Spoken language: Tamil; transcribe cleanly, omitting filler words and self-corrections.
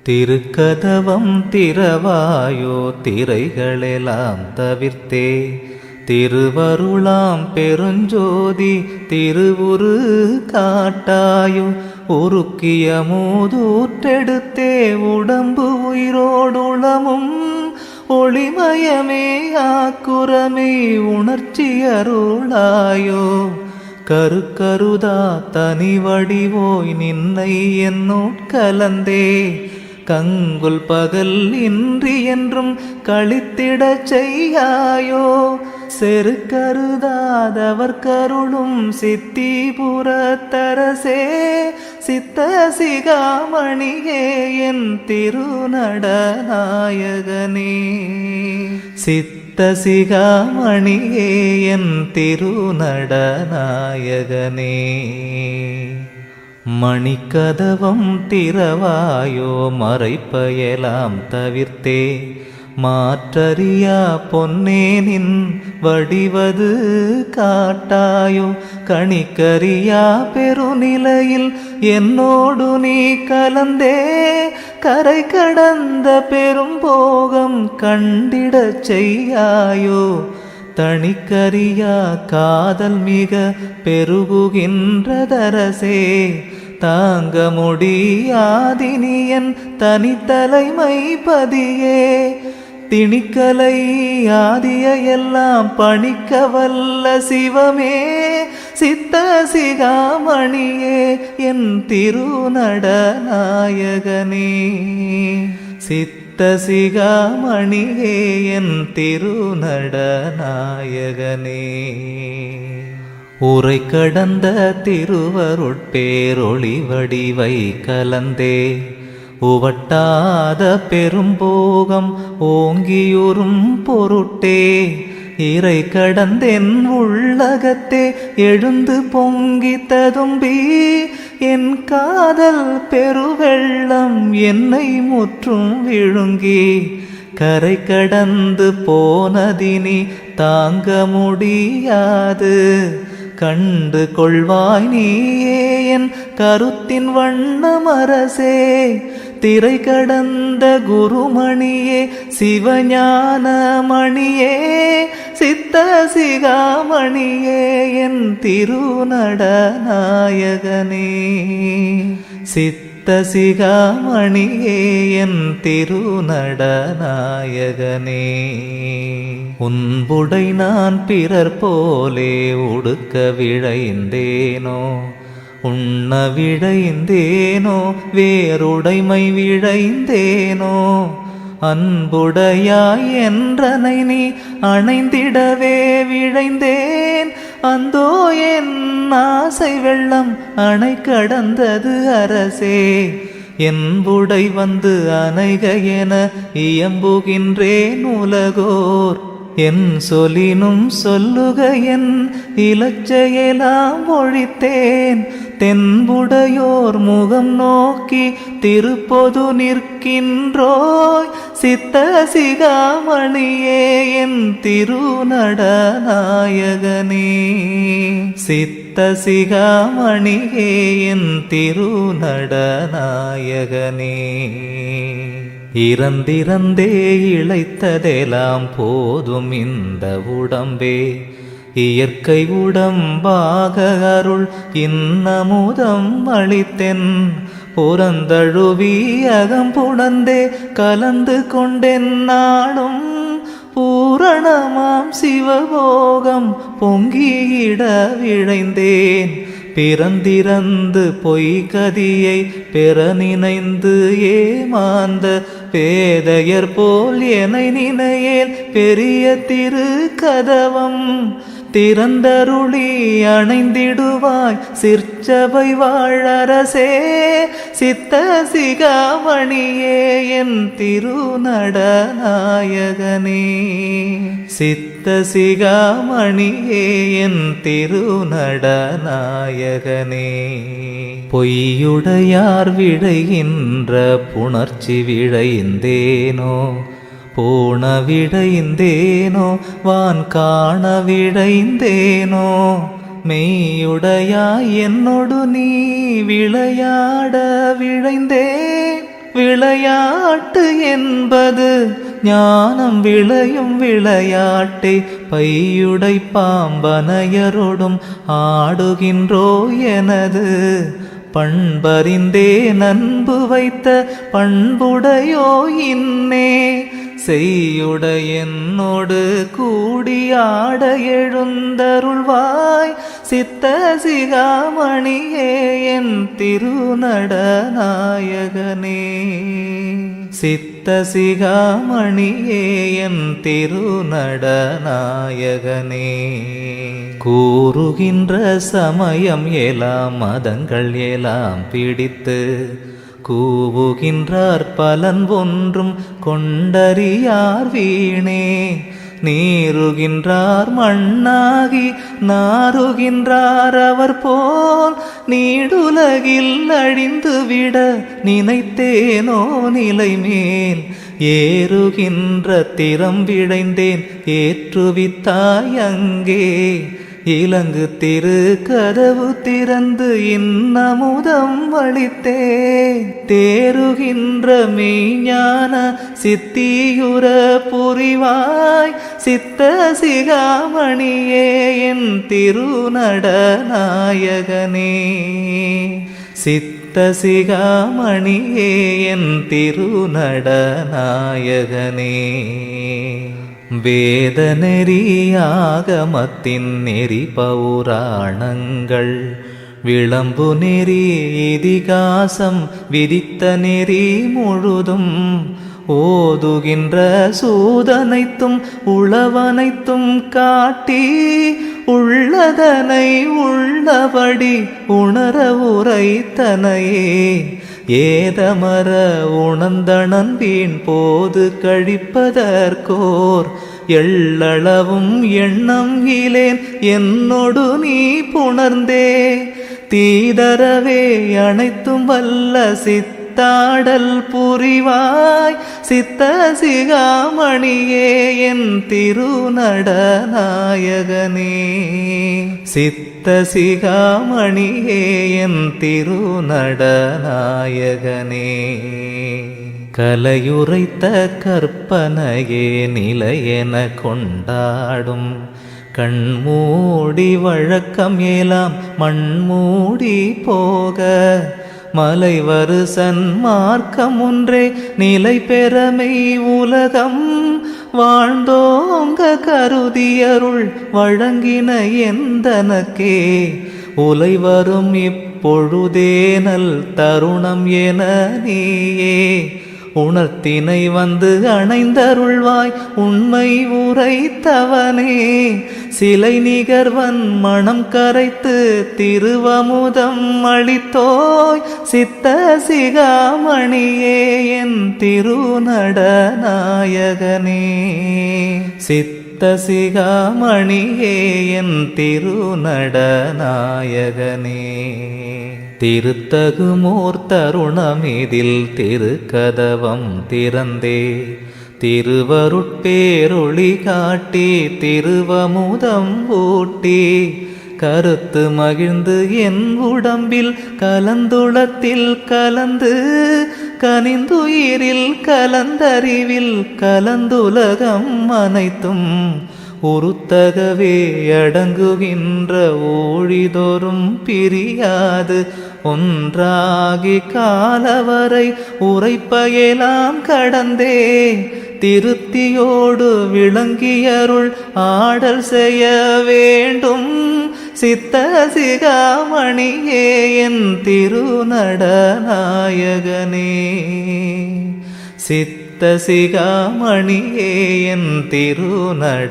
திருக்கதவம் திறவாயோ திரைகளெல்லாம் தவிர்த்தே திருவருளாம் பெருஞ்சோதி திருவுரு காட்டாயோ உருக்கிய மூதூற்றெடுத்தே உடம்பு உயிரோடுளமும் ஒளிமயமே ஆக்குரமே உணர்ச்சி அருளாயோ கருக்கருதா தனி வடிவோய் நின்னை என்னுட்கலந்தே கங்குல் பகல் இன்றி என்றும் கழித்திடச் செய்யாயோ செருக்கருதாதவர் கருளும் சித்திபுரத்தரசே சித்த சிகாமணியே என் திருநடநாயகனே சித்த சிகாமணியே என் திருநடநாயகனே மணிக்கதவம் திறவாயோ மறைப்பயலாம் தவிர்த்தே மாற்றறியா பொன்னேனின் வடிவது காட்டாயோ கணிக்கறியா பெருநிலையில் என்னோடு நீ கலந்தே கரை கடந்த பெரும்போகம் கண்டிடச் செய்யாயோ தணிக்கறியா காதல் மிக பெருகுகின்றதரசே தாங்க முடியாதினியன் தனித்தலைமை பதியே திணிக்கலை ஆதிய எல்லாம் பணிக்க வல்ல சிவமே சித்த சிகாமணியே என் திருநடநாயகனே சித்த சிகாமணியே என் திருநடநாயகனே உரை கடந்த திருவருட்பேரொளி வடிவை கலந்தே உவட்டாத பெரும்போகம் ஓங்கியுறும் பொருட்டே இறை கடந்தென் உள்ளகத்தே எழுந்து பொங்கி ததும்பி என் காதல் பெருவெள்ளம் என்னை முற்றும் விழுங்கி கரை கடந்து போனதினி தாங்க முடியாது கண்டு கொள்வாய் நீயே என் கருத்தின் வண்ணமரசே திரை கடந்த குருமணியே சிவஞான மணியே சித்த சிகாமணியே என் திருநடநாயகனே சித்த சிகாமணியே என் திருநடநாயகனே உன்புடை நான் பிறர் போலே உடுக்க விழைந்தேனோ உண்ண விழைந்தேனோ வேறுடைமை விழைந்தேனோ அன்புடையாய் என்றனை நீ அணைந்திடவே விழைந்தேன் அந்தோ என் ஆசை வெள்ளம் அணை கடந்தது அரசே என்புடை வந்து அணைக என இயம்புகின்றேன் உலகோர் என் சொலினும் சொல்லுக என் இலச்சையெல்லாம் ஒழித்தேன் தென்புடையோர் முகம் நோக்கி திருப்பொது நிற்கின்றோய் சித்த சிகாமணியே என் திருநடநாயகனே சித்த சிகாமணியே என் திருநடநாயகனே இறந்திறந்தே இழைத்ததெல்லாம் போதும் இந்த உடம்பே இயற்கை உடம்பாக அருள் இன்னமுதம் அளித்தென் புறந்தழுவி அகம்புணர்ந்தே கலந்து கொண்டென் நாளும் பூரணமாம் சிவபோகம் பொங்கியிட விழைந்தேன் பிறந்திறந்து பொய்கதியை பெற நினைந்து ஏமாந்த பேதையர் போல் எனை நினையேல் பெரிய திருக்கதவம் திறந்தருளி அணைந்திடுவாய் சிற்சபை வாழரசே சித்த சிகாமணியே என் திருநடநாயகனே சித்த சிகாமணியே என் திருநடநாயகனே பொய்யுடையார் விழைகின்ற புணர்ச்சி விழைந்தேனோ பூண விழைந்தேனோ வான் காண விழைந்தேனோ மெய்யுடையாய் என்னொடு நீ விளையாட விழைந்தேன் விளையாட்டு என்பது ஞானம் விளையும் விளையாட்டே. பையுடை பாம்பனையரோடும் ஆடுகின்றோ எனது பண்பறிந்தே நண்பு வைத்த பண்புடையோ இன்னே. செய்யுடை என்னோடு கூடியாட எழுந்தருள்வாய் சித்த சிகாமணியே என் திருநடநாயகனே. சித்த சிகாமணியே என் திருநடநாயகனே. கூறுகின்ற சமயம் எல்லாம் மதங்கள் எல்லாம் பிடித்து கூவுகின்றார் பலன் ஒன்றும் கொண்டறியார் வீணே. நீருகின்றார் மண்ணாகி நாருகின்றார் அவர் போல் நீடுலகில் அழிந்துவிட நினைத்தேனோ நிலை மேல். ஏறுகின்ற திறம் விழைந்தேன் ஏற்றுவித்தாய் அங்கே. இலங்கு திரு கதவு திறந்து இன்னமுதம் அளித்தே. தேறுகின்ற மெய்ஞான சித்தியுற புரிவாய் சித்த சிகாமணியே என் திருநடநாயகனே. சித்த சிகாமணியே என் திருநடநாயகனே. வேத நெறி ஆகமத்தின் நெறி பௌராணங்கள் விளம்பு நெறி இதிகாசம் விதித்த நெறி முழுதும் ஓதுகின்ற சூதனைத்தும் உளவனைத்தும் காட்டி உள்ளதனை உள்ளபடி உணர உரைத்தனையே. ஏதமர உணர்ந்தனன் வீண் போது கழிப்பதற்கோர் எள்ளளவும் எண்ணம் இலேன் என்னொடு நீ புணர்ந்தே. தீதரவே அனைத்தும் வல்ல சித்தாடல் புரிவாய் சித்த சிகாமணியே என் திருநடநாயகனே. சித்த சிகாமணியே என் திருநடநாயகனே. கலையுரைத்த கற்பனையே நிலையென கொண்டாடும் கண்மூடி வழக்கம் எல்லாம் மண்மூடி போக. மலைவரு சன்மார்க்கம் ஒன்றே நிலை பெறமை உலகம் வாழ்ந்தோங்க கருதியருள் வழங்கின எந்தனக்கே. உலை வரும் இப்பொழுதேனல் தருணம் என நீயே உணர்த்தினை வந்து அணைந்தருள்வாய் உண்மை உரைத்தவனே. சிலை நிகர்வன் மனம் கரைத்து திருவமுதம் அளித்தோய் சித்த சிகாமணியே என் திருநடநாயகனே. சித்த சிகாமணியே என் திருநடநாயகனே. திருத்தகுமோர் தருணமிதில் திருக்கதவம் திறந்தே திருவருட்பேரொளி காட்டி திருவமுதம் ஊட்டி. கருத்து மகிழ்ந்து என் உடம்பில் கலந்துளத்தில் கலந்து கனிந்துயிரில் கலந்தறிவில் கலந்துலகம் அனைத்தும் உருத்தகவே அடங்குகின்ற ஊழிதோறும் பிரியாது ஒன்றாகி காலவரை உரைப்பயலாம் கடந்தே. திருத்தியோடு விளங்கியருள் ஆடல் செய்ய வேண்டும் சித்த சிகாமணியே என் திருநடநாயகனே. சித்த சிகாமணியே என் திருநடநாயகனே.